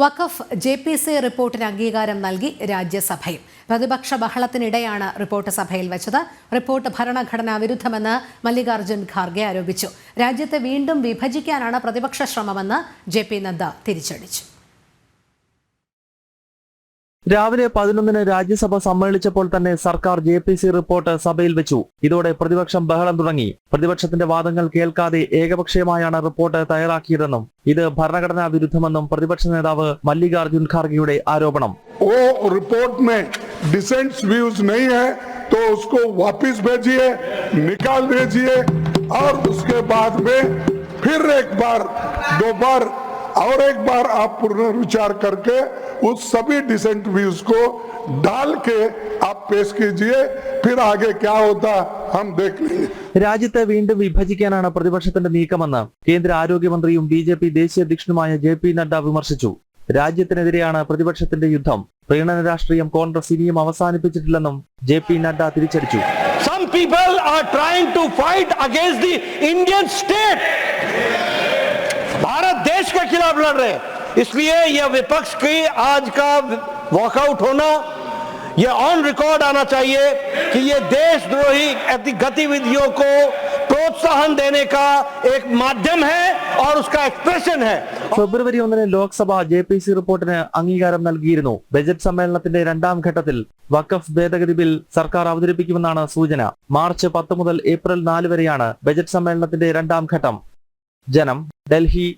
വഖഫ് JPC റിപ്പോർട്ടിന് അംഗീകാരം നൽകി രാജ്യസഭയും. പ്രതിപക്ഷ ബഹളത്തിനിടെയാണ് റിപ്പോർട്ട് സഭയിൽ വെച്ചത്. റിപ്പോർട്ട് ഭരണഘടനാ വിരുദ്ധമെന്ന് മല്ലികാർജ്ജുൻ ഖാർഗെ ആരോപിച്ചു. രാജ്യത്തെ വീണ്ടും വിഭജിക്കാനാണ് പ്രതിപക്ഷ ശ്രമമെന്ന് JP നദ്ദ തിരിച്ചടിച്ചു. രാവിലെ 11-ന് രാജ്യസഭ സമ്മേളിച്ചപ്പോൾ തന്നെ സർക്കാർ JPC റിപ്പോർട്ട് സഭയിൽ വെച്ചു. ഇതോടെ പ്രതിപക്ഷം ബഹളം തുടങ്ങി. പ്രതിപക്ഷത്തിന്റെ വാദങ്ങൾ കേൾക്കാതെ ഏകപക്ഷീയമായാണ് റിപ്പോർട്ട് തയ്യാറാക്കിയതെന്നും ഇത് ഭരണഘടനാ വിരുദ്ധമെന്നും പ്രതിപക്ഷ നേതാവ് മല്ലികാർജ്ജുൻ ഖാർഗെയുടെ ആരോപണം. रिपोर्ट में डिसेंट्स व्यूज नहीं है तो उसको वापस भेजिए, निकाल दीजिए और उसके बाद में फिर एक बार दो बार और एक बार आप पुनर्विचार करके उस सभी डिसेंट व्यूज को डाल के आप पेश कीजिए, फिर आगे क्या होता हम देख लेंगे. രാജ്യത്തെ വീണ്ടും വിഭജിക്കാനാണ് പ്രതിപക്ഷത്തിന്റെ നീക്കമെന്ന് കേന്ദ്ര ആരോഗ്യമന്ത്രിയും BJP ദേശീയ അധ്യക്ഷനുമായ JP നദ്ദ വിമർശിച്ചു. രാജ്യത്തിനെതിരെയാണ് പ്രതിപക്ഷത്തിന്റെ യുദ്ധം. പ്രീണന രാഷ്ട്രീയം കോൺഗ്രസ് ഇനിയും അവസാനിപ്പിച്ചിട്ടില്ലെന്നും JP നദ്ദ തിരിച്ചടിച്ചു. Some people are trying to fight against the Indian state. Bharat देश के खिलाफ लड़ रहे हैं, इसलिए यह विपक्ष की आज का वॉकआउट होना यह ऑन रिकॉर्ड आना चाहिए कि यह देशद्रोही गतिविधियों को प्रोत्साहन देने का एक माध्यम है और उसका एक्सप्रेशन है. ഫെബ്രുവരി 1-ന് ലോക്സഭ JPC റിപ്പോർട്ടിന് അംഗീകാരം നൽകിയിരുന്നു. ബജറ്റ് സമ്മേളനത്തിന്റെ രണ്ടാം ഘട്ടത്തിൽ വഖഫ് ഭേദഗതി ബിൽ സർക്കാർ അവതരിപ്പിക്കുമെന്നാണ് സൂചന. മാർച്ച് 10 മുതൽ ഏപ്രിൽ 4 വരെയാണ് ബജറ്റ് സമ്മേളനത്തിന്റെ രണ്ടാം ഘട്ടം. ജനം, ഡൽഹി.